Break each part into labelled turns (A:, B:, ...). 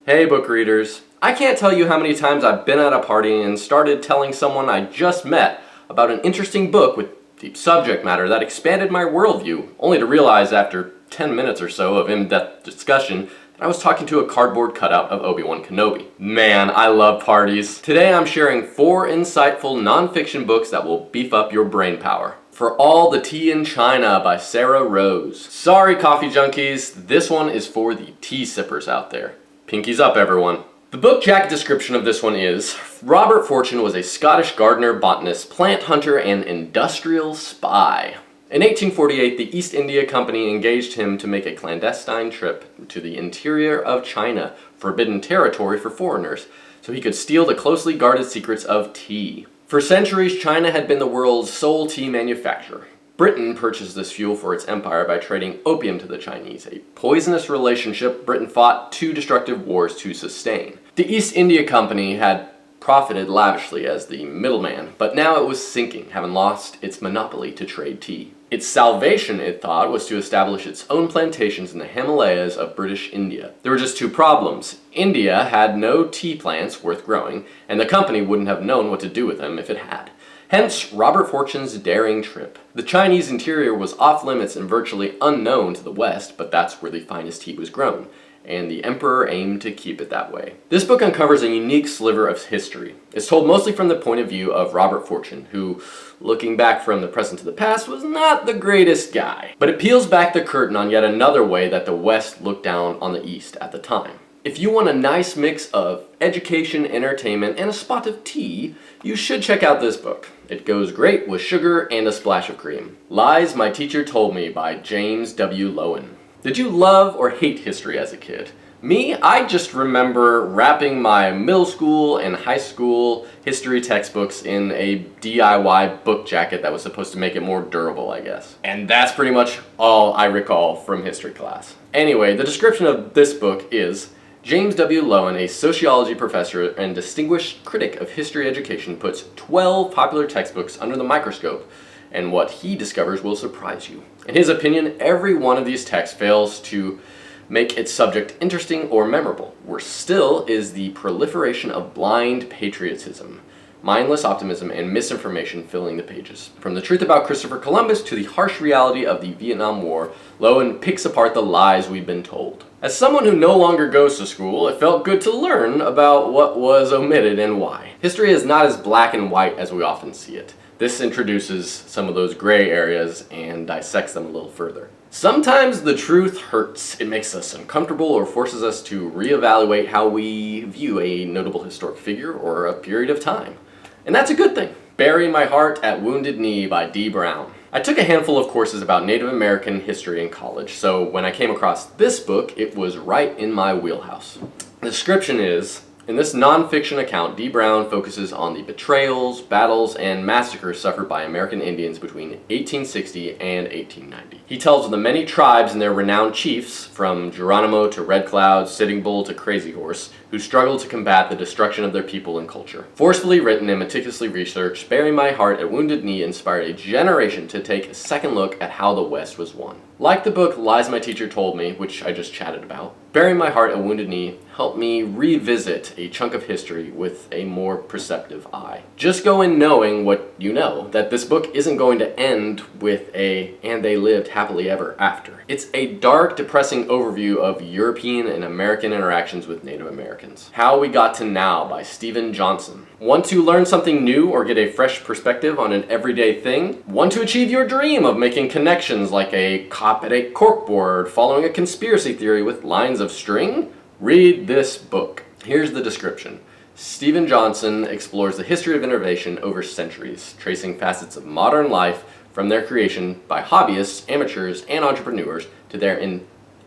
A: Hey book readers, I can't tell you how many times I've been at a party and started telling someone I just met about an interesting book with deep subject matter that expanded my worldview, only to realize after 10 minutes or so of in-depth discussion that I was talking to a cardboard cutout of Obi-Wan Kenobi. Man, I love parties. Today I'm sharing 4 insightful nonfiction books that will beef up your brain power. For All the Tea in China by Sarah Rose. Sorry coffee junkies, this one is for the tea sippers out there. Pinkies up, everyone. The book jacket description of this one is, Robert Fortune was a Scottish gardener, botanist, plant hunter, and industrial spy. In 1848, the East India Company engaged him to make a clandestine trip to the interior of China, forbidden territory for foreigners, so he could steal the closely guarded secrets of tea. For centuries, China had been the world's sole tea manufacturer. Britain purchased this fuel for its empire by trading opium to the Chinese, a poisonous relationship Britain fought 2 destructive wars to sustain. The East India Company had profited lavishly as the middleman, but now it was sinking, having lost its monopoly to trade tea. Its salvation, it thought, was to establish its own plantations in the Himalayas of British India. There were just 2 problems. India had no tea plants worth growing, and the company wouldn't have known what to do with them if it had. Hence, Robert Fortune's daring trip. The Chinese interior was off limits and virtually unknown to the West, but that's where the finest tea was grown, and the emperor aimed to keep it that way. This book uncovers a unique sliver of history. It's told mostly from the point of view of Robert Fortune, who, looking back from the present to the past, was not the greatest guy. But it peels back the curtain on yet another way that the West looked down on the East at the time. If you want a nice mix of education, entertainment, and a spot of tea, you should check out this book. It goes great with sugar and a splash of cream. Lies My Teacher Told Me by James W. Lowen. Did you love or hate history as a kid? Me, I just remember wrapping my middle school and high school history textbooks in a DIY book jacket that was supposed to make it more durable, I guess. And that's pretty much all I recall from history class. Anyway, the description of this book is, James W. Lowen, a sociology professor and distinguished critic of history education, puts 12 popular textbooks under the microscope, and what he discovers will surprise you. In his opinion, every one of these texts fails to make its subject interesting or memorable. Worse still is the proliferation of blind patriotism, mindless optimism, and misinformation filling the pages. From the truth about Christopher Columbus to the harsh reality of the Vietnam War, Lowen picks apart the lies we've been told. As someone who no longer goes to school, it felt good to learn about what was omitted and why. History is not as black and white as we often see it. This introduces some of those gray areas and dissects them a little further. Sometimes the truth hurts. It makes us uncomfortable or forces us to reevaluate how we view a notable historic figure or a period of time. And that's a good thing. Bury My Heart at Wounded Knee by D. Brown. I took a handful of courses about Native American history in college, so when I came across this book, it was right in my wheelhouse. The description is, in this nonfiction account, D. Brown focuses on the betrayals, battles, and massacres suffered by American Indians between 1860 and 1890. He tells of the many tribes and their renowned chiefs, from Geronimo to Red Cloud, Sitting Bull to Crazy Horse, who struggled to combat the destruction of their people and culture. Forcefully written and meticulously researched, Bury My Heart at Wounded Knee inspired a generation to take a second look at how the West was won. Like the book Lies My Teacher Told Me, which I just chatted about, Bury My Heart at Wounded Knee helped me revisit a chunk of history with a more perceptive eye. Just go in knowing what you know, that this book isn't going to end with and they lived happily ever after. It's a dark, depressing overview of European and American interactions with Native Americans. How We Got to Now by Steven Johnson. Want to learn something new or get a fresh perspective on an everyday thing? Want to achieve your dream of making connections like a cop at a corkboard following a conspiracy theory with lines of string? Read this book. Here's the description. Steven Johnson explores the history of innovation over centuries, tracing facets of modern life from their creation by hobbyists, amateurs, and entrepreneurs to their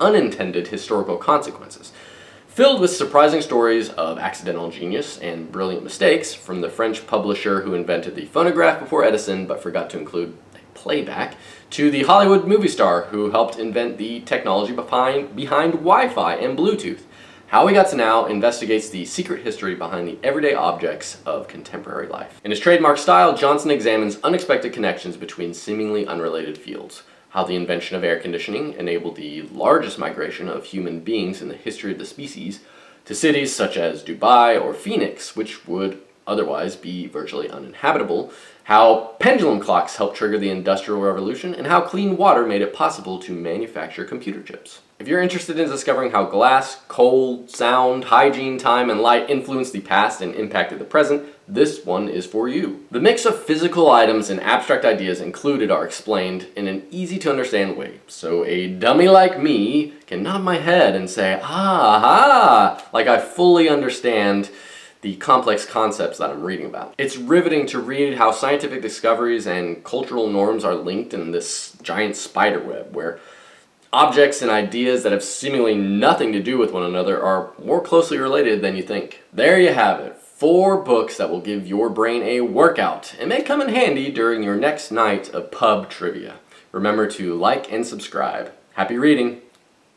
A: unintended historical consequences. Filled with surprising stories of accidental genius and brilliant mistakes, from the French publisher who invented the phonograph before Edison but forgot to include playback, to the Hollywood movie star who helped invent the technology behind Wi-Fi and Bluetooth. How We Got to Now investigates the secret history behind the everyday objects of contemporary life. In his trademark style, Johnson examines unexpected connections between seemingly unrelated fields. How the invention of air conditioning enabled the largest migration of human beings in the history of the species, to cities such as Dubai or Phoenix, which would otherwise be virtually uninhabitable, how pendulum clocks helped trigger the Industrial Revolution, and how clean water made it possible to manufacture computer chips. If you're interested in discovering how glass, cold, sound, hygiene, time, and light influenced the past and impacted the present, this one is for you. The mix of physical items and abstract ideas included are explained in an easy-to-understand way, so a dummy like me can nod my head and say, ah, like I fully understand the complex concepts that I'm reading about. It's riveting to read how scientific discoveries and cultural norms are linked in this giant spider web, where objects and ideas that have seemingly nothing to do with one another are more closely related than you think. There you have it. 4 books that will give your brain a workout and may come in handy during your next night of pub trivia. Remember to like and subscribe. Happy reading!